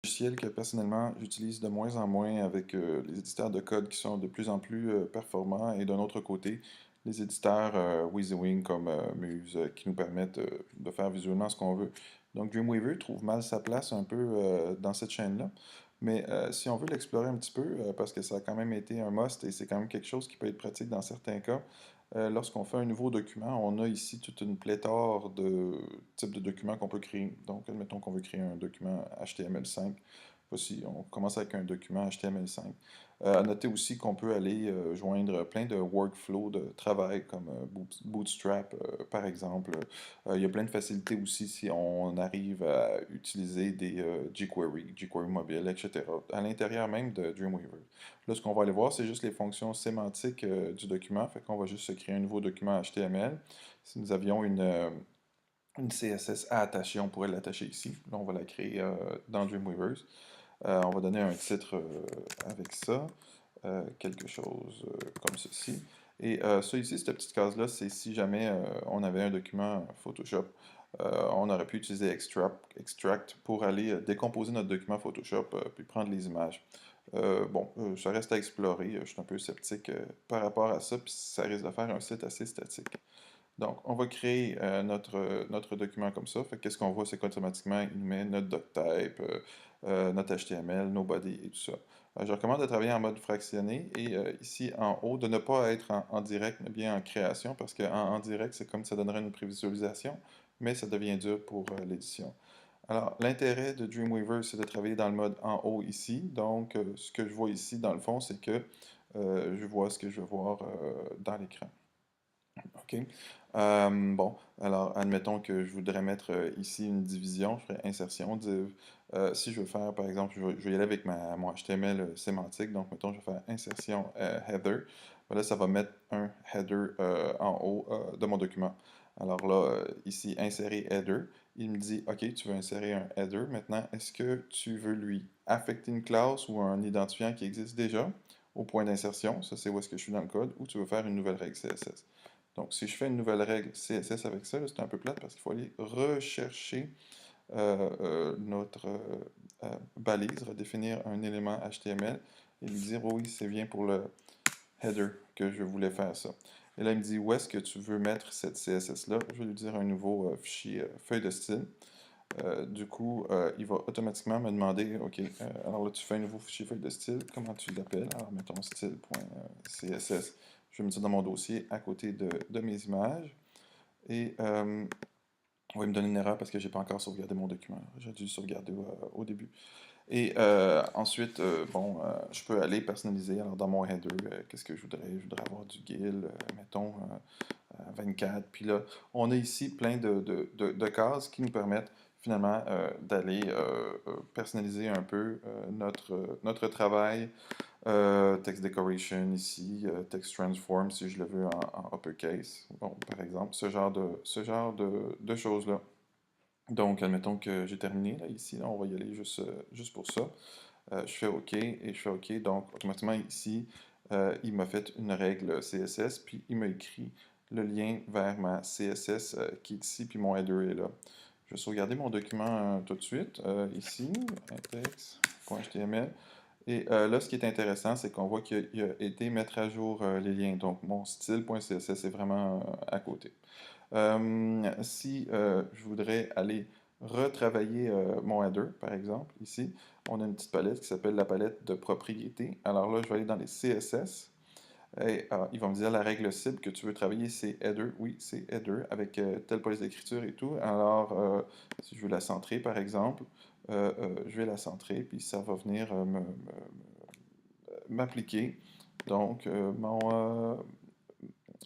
Logiciel que personnellement j'utilise de moins en moins avec les éditeurs de code qui sont de plus en plus performants et d'un autre côté, les éditeurs WYSIWYG comme Muse qui nous permettent de faire visuellement ce qu'on veut. Donc Dreamweaver trouve mal sa place un peu dans cette chaîne-là. Mais si on veut l'explorer un petit peu, parce que ça a quand même été un must et c'est quand même quelque chose qui peut être pratique dans certains cas, lorsqu'on fait un nouveau document, on a ici toute une pléthore de types de documents qu'on peut créer. Donc, admettons qu'on veut créer un document HTML5. Voici, on commence avec un document HTML5. À noter aussi qu'on peut aller joindre plein de workflows de travail comme Bootstrap, par exemple. Il y a plein de facilités aussi si on arrive à utiliser des jQuery, jQuery mobile, etc. à l'intérieur même de Dreamweaver. Là, ce qu'on va aller voir, c'est juste les fonctions sémantiques du document. Fait qu'on va juste se créer un nouveau document HTML. Si nous avions une CSS à attacher, on pourrait l'attacher ici. Là, on va la créer dans Dreamweaver. On va donner un titre avec ça, quelque chose comme ceci. Et ça ici, cette petite case-là, c'est si jamais on avait un document Photoshop, on aurait pu utiliser extract pour aller décomposer notre document Photoshop puis prendre les images. Bon, ça reste à explorer. Je suis un peu sceptique par rapport à ça, puis ça risque de faire un site assez statique. Donc, on va créer notre document comme ça. Fait qu'est-ce qu'on voit, c'est qu'automatiquement, il nous met notre doctype, notre HTML, nos body et tout ça. Je recommande de travailler en mode fractionné et ici en haut, de ne pas être en direct, mais bien en création, parce qu'en direct, c'est comme ça donnerait une prévisualisation, mais ça devient dur pour l'édition. Alors, l'intérêt de Dreamweaver, c'est de travailler dans le mode en haut ici. Donc, ce que je vois ici, dans le fond, c'est que je vois ce que je veux voir dans l'écran. OK. Bon, alors admettons que je voudrais mettre ici une division, je ferais insertion, div. Si je veux faire, par exemple, je vais y aller avec mon HTML sémantique, donc mettons, je vais faire insertion header. Ben là, ça va mettre un header en haut de mon document. Alors là, ici, insérer header, il me dit, OK, tu veux insérer un header. Maintenant, est-ce que tu veux lui affecter une classe ou un identifiant qui existe déjà au point d'insertion, ça c'est où est-ce que je suis dans le code, ou tu veux faire une nouvelle règle CSS. Donc, si je fais une nouvelle règle CSS avec ça, c'est un peu plate parce qu'il faut aller rechercher notre balise, redéfinir un élément HTML et lui dire oui, c'est bien pour le header que je voulais faire ça. Et là, il me dit où est-ce que tu veux mettre cette CSS-là. Je vais lui dire un nouveau fichier feuille de style. Du coup, il va automatiquement me demander, OK, alors là, tu fais un nouveau fichier feuille de style, comment tu l'appelles? Alors, mettons style.css. Je vais me dire dans mon dossier à côté de mes images. Et on va me donner une erreur parce que j'ai pas encore sauvegardé mon document. J'ai dû le sauvegarder au début. Et ensuite, bon, je peux aller personnaliser. Alors, dans mon header, qu'est-ce que je voudrais? Je voudrais avoir du GIL, mettons, 24. Puis là, on a ici plein de cases qui nous permettent finalement d'aller personnaliser un peu notre travail. Text decoration ici, text transform si je le veux en uppercase. Bon, par exemple, ce genre de choses-là. Donc, admettons que j'ai terminé là, ici, là, on va y aller juste pour ça. Je fais OK et je fais OK. Donc, automatiquement, ici, il m'a fait une règle CSS, puis il m'a écrit le lien vers ma CSS qui est ici, puis mon header est là. Je vais sauvegarder mon document tout de suite, ici, index.html. Et là, ce qui est intéressant, c'est qu'on voit qu'il a été mettre à jour les liens. Donc, mon style.css est vraiment à côté. Si je voudrais aller retravailler mon header, par exemple, ici, on a une petite palette qui s'appelle la palette de propriétés. Alors là, je vais aller dans les CSS et il va me dire la règle cible que tu veux travailler, c'est header. Oui, c'est header avec telle police d'écriture et tout. Alors, si je veux la centrer, par exemple, je vais la centrer, puis ça va venir m'appliquer. Donc,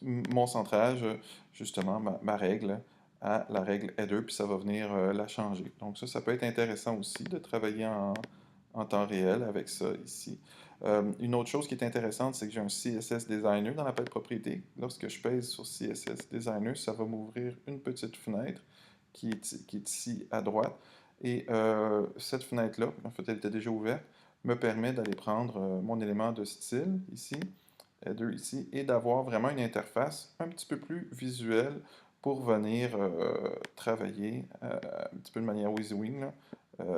mon centrage, justement, ma règle à la règle header, puis ça va venir la changer. Donc ça peut être intéressant aussi de travailler en temps réel avec ça ici. Une autre chose qui est intéressante, c'est que j'ai un CSS Designer dans la palette propriété. Lorsque je pèse sur CSS Designer, ça va m'ouvrir une petite fenêtre qui est ici à droite. Et cette fenêtre-là, en fait, elle était déjà ouverte, me permet d'aller prendre mon élément de style ici, header ici, et d'avoir vraiment une interface un petit peu plus visuelle pour venir travailler un petit peu de manière WYSIWYG, là,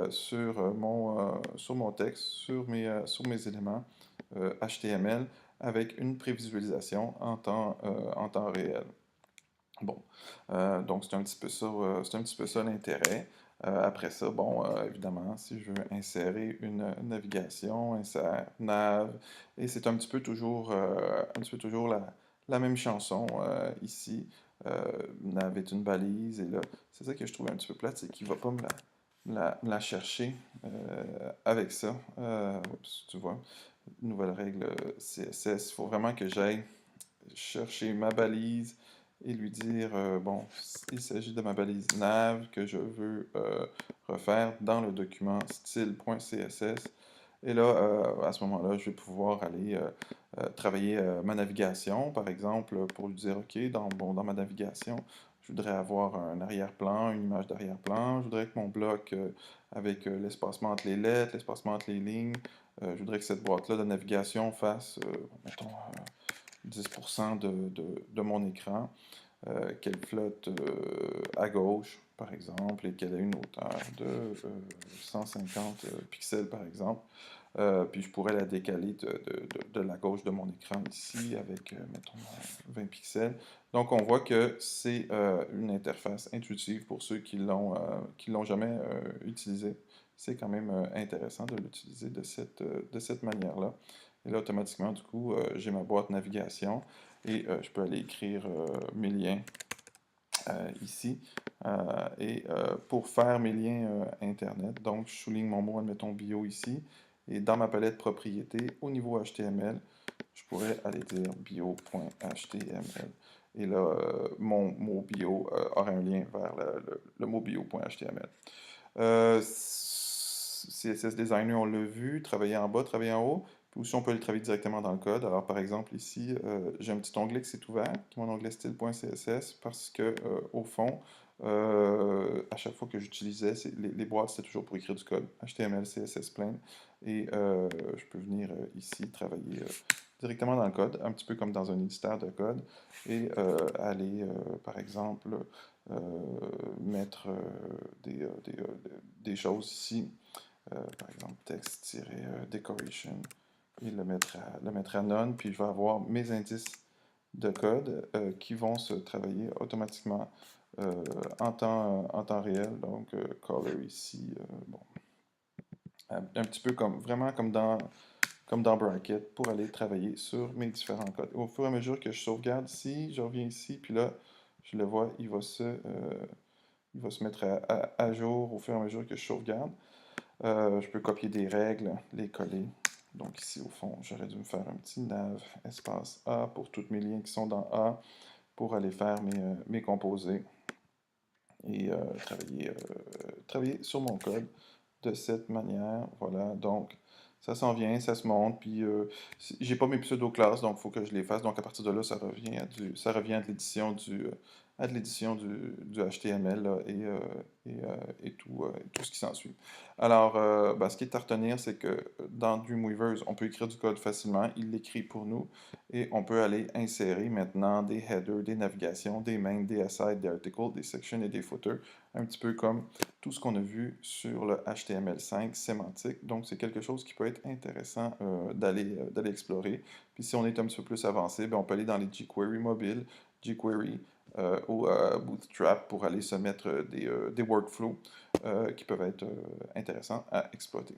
sur mon texte, sur mes éléments HTML avec une prévisualisation en temps réel. Bon, donc c'est un petit peu ça, c'est un petit peu ça l'intérêt. Après ça, bon, évidemment, si je veux insérer une navigation, insère nav, et c'est un petit peu toujours la même chanson ici. Nav est une balise, et là, c'est ça que je trouve un petit peu plate, c'est qu'il va pas me la chercher avec ça. Oups, tu vois, nouvelle règle CSS, il faut vraiment que j'aille chercher ma balise et lui dire, bon, il s'agit de ma balise nav que je veux refaire dans le document style.css. Et là, à ce moment-là, je vais pouvoir aller travailler ma navigation, par exemple, pour lui dire, OK, dans ma navigation, je voudrais avoir un arrière-plan, une image d'arrière-plan. Je voudrais que mon bloc, avec l'espacement entre les lettres, l'espacement entre les lignes, je voudrais que cette boîte-là de navigation fasse, mettons, 10% de mon écran, qu'elle flotte à gauche, par exemple, et qu'elle ait une hauteur de 150 pixels, par exemple. Puis je pourrais la décaler de la gauche de mon écran ici avec, mettons, 20 pixels. Donc on voit que c'est une interface intuitive pour ceux qui l'ont jamais utilisé. C'est quand même intéressant de l'utiliser de cette manière-là. Et là, automatiquement, du coup, j'ai ma boîte navigation et je peux aller écrire mes liens ici. Pour faire mes liens Internet, donc je souligne mon mot, admettons bio ici. Et dans ma palette propriété, au niveau HTML, je pourrais aller dire bio.html. Et là, mon mot bio aura un lien vers le mot bio.html. CSS Designer, on l'a vu, travailler en bas, travailler en haut. Puis aussi, on peut le travailler directement dans le code. Alors, par exemple, ici, j'ai un petit onglet qui s'est ouvert, qui est mon onglet style.css, parce que, au fond, à chaque fois que j'utilisais les boîtes, c'était toujours pour écrire du code, HTML, CSS plain. Et je peux venir ici travailler directement dans le code, un petit peu comme dans un éditeur de code, et aller, par exemple, euh, mettre des choses ici, par exemple text-decoration, et le mettre à none, puis je vais avoir mes indices de code qui vont se travailler automatiquement en temps réel. Donc, color ici, bon, un petit peu comme, vraiment comme dans Bracket, pour aller travailler sur mes différents codes. Au fur et à mesure que je sauvegarde ici, je reviens ici, puis là, je le vois, il va se mettre à jour au fur et à mesure que je sauvegarde. Je peux copier des règles, les coller. Donc ici, au fond, j'aurais dû me faire un petit nav espace A pour tous mes liens qui sont dans A pour aller faire mes composés et travailler sur mon code de cette manière. Voilà, donc ça s'en vient, ça se monte, puis j'ai pas mes pseudo-classes, donc il faut que je les fasse. Donc à partir de là, ça revient à de l'édition du HTML là, et tout ce qui s'ensuit. Alors, ben, ce qui est à retenir, c'est que dans Dreamweavers, on peut écrire du code facilement, il l'écrit pour nous, et on peut aller insérer maintenant des headers, des navigations, des mains, des asides, des articles, des sections et des footers, un petit peu comme tout ce qu'on a vu sur le HTML5 sémantique. Donc, c'est quelque chose qui peut être intéressant d'aller explorer. Puis, si on est un petit peu plus avancé, ben, on peut aller dans les jQuery mobiles, jQuery ou Bootstrap pour aller se mettre des workflows qui peuvent être intéressants à exploiter.